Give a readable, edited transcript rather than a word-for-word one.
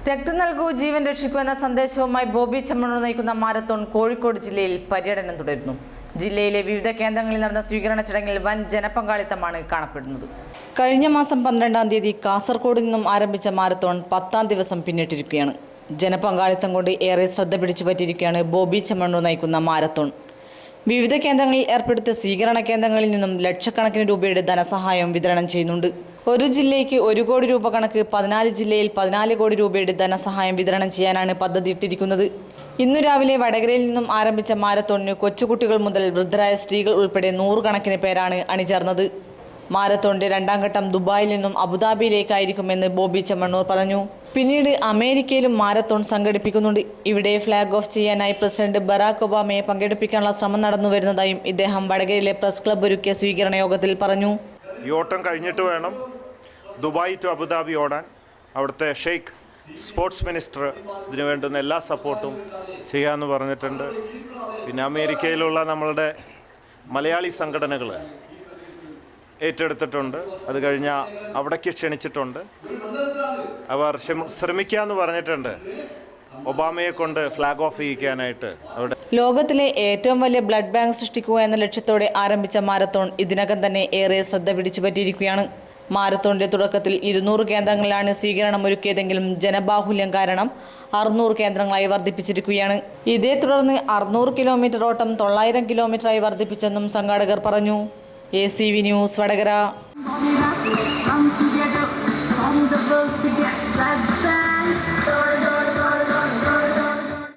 രക്തം നൽകൂ ജീവൻ രക്ഷിക്കൂ എന്ന സന്ദേശവുമായി ബോബി ചെമ്മണ്ണൂർ നയിക്കുന്ന മാരത്തോൺ കോഴിക്കോട് ജില്ലയിൽ പര്യടനം തുടരുന്നു. ജില്ലയിലെ വിവിധ കേന്ദ്രങ്ങളിൽ നടന്ന സ്വീകരണ ചടങ്ങിൽ വൻ ജനപങ്കാളിത്തമാണ് കാണപ്പെടുന്നത്. കഴിഞ്ഞ മാസം 12-ാം തീയതി കാസർഗോഡ് നിന്നും ആരംഭിച്ച മാരത്തോൺ 10-ാം ദിവസം പിന്നിട്ടിരിക്കുകയാണ്. ജനപങ്കാളിത്തം കൊണ്ട് ഏറെ ശ്രദ്ധ പിടിച്ചു പറ്റിയിരിക്കുകയാണ് ബോബി ചെമ്മണ്ണൂർ നയിക്കുന്ന മാരത്തോൺ. വിവിധ കേന്ദ്രങ്ങളിൽ ഏർപ്പെടുത്തിയ സ്വീകരണ കേന്ദ്രങ്ങളിൽ നിന്നും ലക്ഷക്കണക്കിന് രൂപയുടെ ധനസഹായം വിതരണം ചെയ്യുന്നുണ്ട്. ഒരു ജില്ലയ്ക്ക് 1 കോടി രൂപ കണക്ക് 14 ജില്ലയിൽ 14 കോടി രൂപയുടെ ധനസഹായം വിതരണം ചെയ്യാനാണ് പദ്ധതി ഇട്ടിരിക്കുന്നത്. ഇന്നു രാവിലെ വടകരയിൽ നിന്നും ആരംഭിച്ച മാരത്തോണിന് കൊച്ചുകുട്ടികൾ മുതൽ വൃദ്ധരായ സ്ത്രീകൾ ഉൾപ്പെടെ 100 കണക്കിന് പേരാണ് അണിചേർന്നത്. മാരത്തോണിന്റെ 2ാം ഘട്ടം ദുബായിൽ നിന്നും അബുദാബിയിലേക്കായിരിക്കുമെന്ന് ബോബി ചെമ്മണ്ണൂർ പറഞ്ഞു. പിന്നീട് അമേരിക്കയിലും മാരത്തോൺ സംഘടിപ്പിക്കുന്നുണ്ട്. ഇവിടെ ഫ്ലാഗ് ഓഫ് ചെയ്യാനായി പ്രസിഡന്റ് ബറാക് ഒബാമയെ പങ്കെടുപ്പിക്കാനുള്ള ശ്രമം നടന്നുവരുന്നതായും ഇദ്ദേഹം വടകരയിലെ പ്രസ് ക്ലബ്ബ് ഒരുക്കിയ സ്വീകരണ യോഗത്തിൽ പറഞ്ഞു. ഈ ഓട്ടം കഴിഞ്ഞിട്ട് വേണം ദുബായ് ടു അബുദാബി ഓടാൻ. അവിടുത്തെ ഷെയ്ഖ് സ്പോർട്സ് മിനിസ്റ്റർ ഇതിനു വേണ്ടുന്ന എല്ലാ സപ്പോർട്ടും ചെയ്യാമെന്ന് പറഞ്ഞിട്ടുണ്ട്. പിന്നെ അമേരിക്കയിലുള്ള നമ്മളുടെ മലയാളി സംഘടനകൾ ഏറ്റെടുത്തിട്ടുണ്ട്. അത് കഴിഞ്ഞാൽ അവിടേക്ക് ക്ഷണിച്ചിട്ടുണ്ട്. അവർ ശ്രമിക്കാമെന്ന് പറഞ്ഞിട്ടുണ്ട് ഒബാമയെ കൊണ്ട് ഫ്ലാഗ് ഓഫ് ചെയ്യിക്കാനായിട്ട്. ലോകത്തിലെ ഏറ്റവും വലിയ ബ്ലഡ് ബാങ്ക് സൃഷ്ടിക്കുക എന്ന ലക്ഷ്യത്തോടെ ആരംഭിച്ച മാരത്തോൺ ഇതിനകം തന്നെ ഏറെ ശ്രദ്ധ പിടിച്ചു പറ്റിയിരിക്കുകയാണ്. മാരത്തോണിന്റെ തുടക്കത്തിൽ 200 കേന്ദ്രങ്ങളിലാണ് സ്വീകരണം ഒരുക്കിയതെങ്കിലും ജനബാഹുല്യം കാരണം 600 കേന്ദ്രങ്ങളായി വർദ്ധിപ്പിച്ചിരിക്കുകയാണ്. ഇതേ തുടർന്ന് 600 കിലോമീറ്റർ ഓട്ടം 900 കിലോമീറ്ററായി വർദ്ധിപ്പിച്ചെന്നും സംഘാടകർ പറഞ്ഞു. ACV news Vadakara.